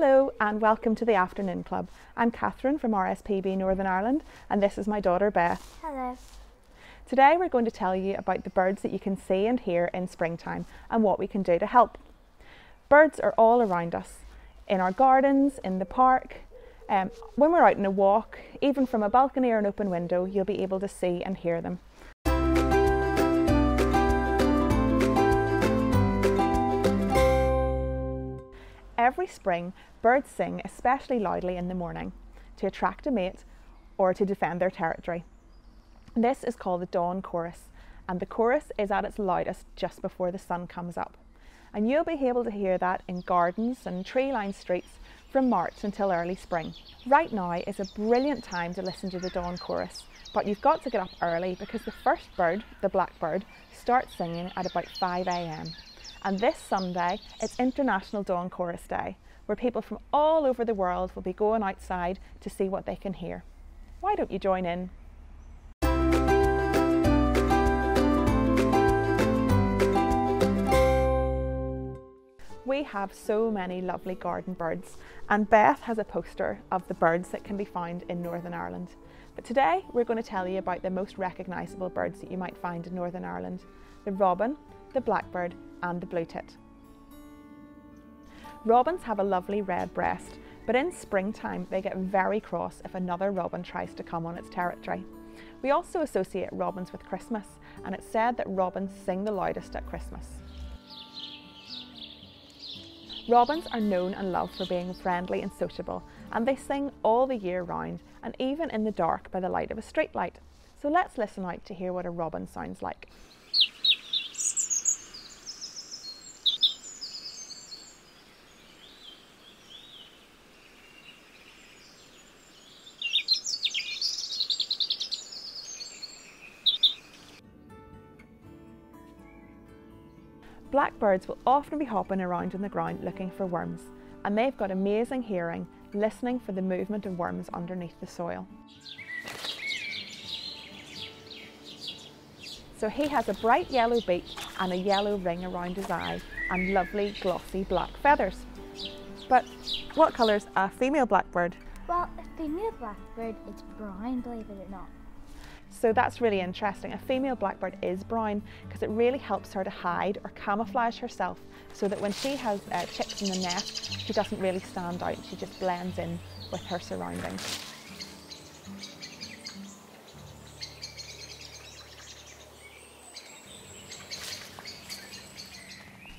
Hello and welcome to the Afternoon Club. I'm Catherine from RSPB Northern Ireland and this is my daughter Beth. Hello. Today we're going to tell you about the birds that you can see and hear in springtime and what we can do to help. Birds are all around us, in our gardens, in the park. When we're out on a walk, even from a balcony or an open window, you'll be able to see and hear them. Every spring, birds sing especially loudly in the morning to attract a mate or to defend their territory. This is called the dawn chorus, and the chorus is at its loudest just before the sun comes up. And you'll be able to hear that in gardens and tree-lined streets from March until early spring. Right now is a brilliant time to listen to the dawn chorus, but you've got to get up early because the first bird, the blackbird, starts singing at about 5 a.m. And this Sunday, it's International Dawn Chorus Day, where people from all over the world will be going outside to see what they can hear. Why don't you join in? We have so many lovely garden birds, and Beth has a poster of the birds that can be found in Northern Ireland. But today we're going to tell you about the most recognisable birds that you might find in Northern Ireland: the robin, the blackbird and the blue tit. Robins have a lovely red breast, but in springtime they get very cross if another robin tries to come on its territory. We also associate robins with Christmas, and it's said that robins sing the loudest at Christmas. Robins are known and loved for being friendly and sociable, and they sing all the year round and even in the dark by the light of a street light. So let's listen out to hear what a robin sounds like. Blackbirds will often be hopping around on the ground looking for worms, and they've got amazing hearing, listening for the movement of worms underneath the soil. So he has a bright yellow beak and a yellow ring around his eye and lovely glossy black feathers. But what colour's a female blackbird? Well, a female blackbird is brown, believe it or not. So that's really interesting. A female blackbird is brown because it really helps her to hide or camouflage herself, so that when she has chicks in the nest, she doesn't really stand out. She just blends in with her surroundings.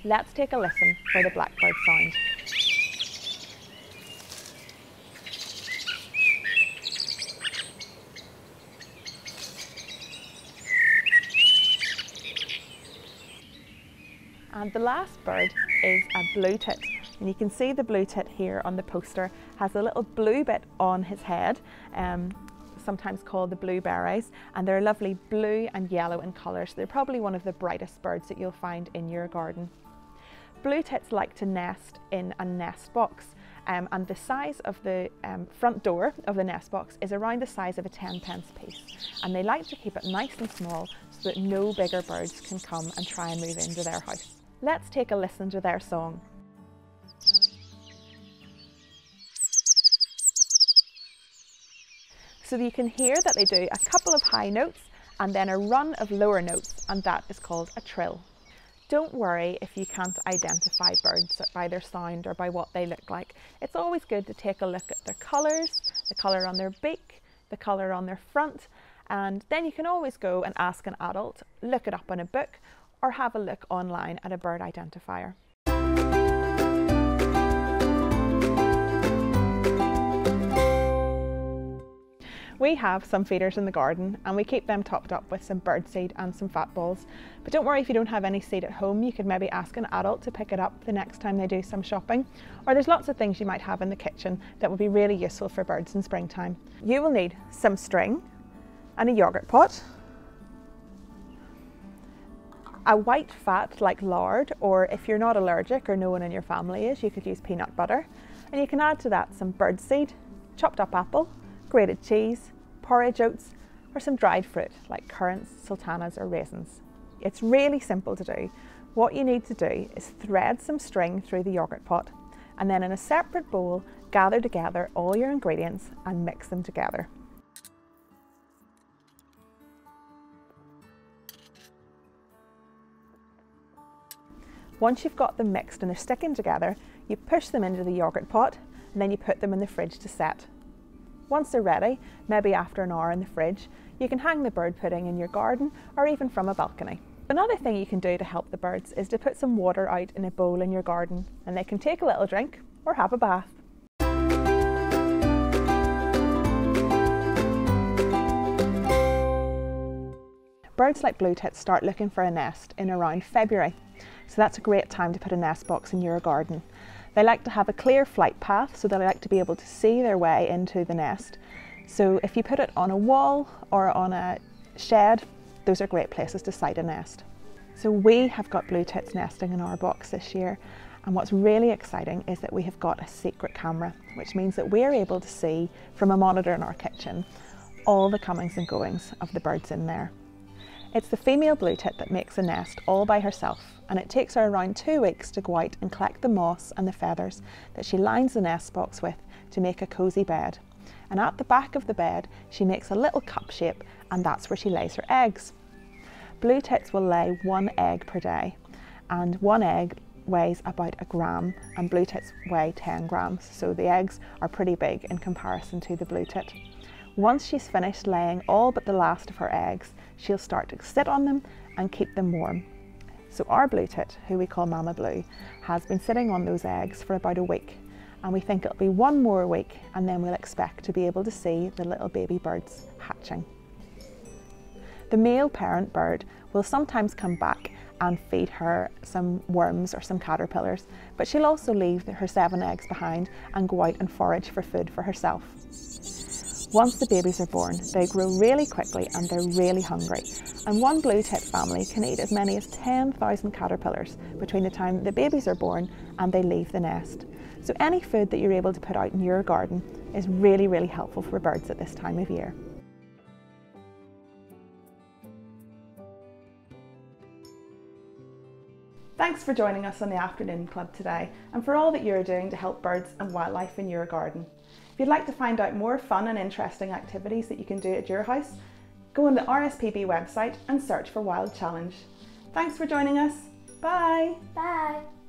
Let's take a listen for the blackbird sound. And the last bird is a blue tit, and you can see the blue tit here on the poster has a little blue bit on his head, sometimes called the blueberries, and they're lovely blue and yellow in colour, so they're probably one of the brightest birds that you'll find in your garden. Blue tits like to nest in a nest box, and the size of the front door of the nest box is around the size of a 10-pence piece, and they like to keep it nice and small so that no bigger birds can come and try and move into their house. Let's take a listen to their song. So you can hear that they do a couple of high notes and then a run of lower notes, and that is called a trill. Don't worry if you can't identify birds by their sound or by what they look like. It's always good to take a look at their colours, the colour on their beak, the colour on their front, and then you can always go and ask an adult, look it up in a book, or have a look online at a bird identifier. We have some feeders in the garden and we keep them topped up with some bird seed and some fat balls. But don't worry if you don't have any seed at home, you could maybe ask an adult to pick it up the next time they do some shopping. Or there's lots of things you might have in the kitchen that would be really useful for birds in springtime. You will need some string and a yogurt pot, a white fat like lard, or if you're not allergic or no one in your family is, you could use peanut butter. And you can add to that some bird seed, chopped up apple, grated cheese, porridge oats, or some dried fruit like currants, sultanas or raisins. It's really simple to do. What you need to do is thread some string through the yogurt pot and then in a separate bowl, gather together all your ingredients and mix them together. Once you've got them mixed and they're sticking together, you push them into the yoghurt pot and then you put them in the fridge to set. Once they're ready, maybe after an hour in the fridge, you can hang the bird pudding in your garden or even from a balcony. Another thing you can do to help the birds is to put some water out in a bowl in your garden and they can take a little drink or have a bath. Birds like blue tits start looking for a nest in around February, so that's a great time to put a nest box in your garden. They like to have a clear flight path, so they like to be able to see their way into the nest. So if you put it on a wall or on a shed, those are great places to site a nest. So we have got blue tits nesting in our box this year, and what's really exciting is that we have got a secret camera, which means that we're able to see from a monitor in our kitchen all the comings and goings of the birds in there. It's the female blue tit that makes a nest all by herself, and it takes her around 2 weeks to go out and collect the moss and the feathers that she lines the nest box with to make a cosy bed. And at the back of the bed, she makes a little cup shape, and that's where she lays her eggs. Blue tits will lay 1 egg per day, and 1 egg weighs about 1 gram, and blue tits weigh 10 grams, so the eggs are pretty big in comparison to the blue tit. Once she's finished laying all but the last of her eggs, she'll start to sit on them and keep them warm. So our blue tit, who we call Mama Blue, has been sitting on those eggs for about a week, and we think it'll be 1 more week and then we'll expect to be able to see the little baby birds hatching. The male parent bird will sometimes come back and feed her some worms or some caterpillars, but she'll also leave her 7 eggs behind and go out and forage for food for herself. Once the babies are born, they grow really quickly and they're really hungry, and one blue tit family can eat as many as 10,000 caterpillars between the time the babies are born and they leave the nest. So any food that you're able to put out in your garden is really, really helpful for birds at this time of year. Thanks for joining us on the Afternoon Club today and for all that you're doing to help birds and wildlife in your garden. If you'd like to find out more fun and interesting activities that you can do at your house, go on the RSPB website and search for Wild Challenge. Thanks for joining us. Bye! Bye!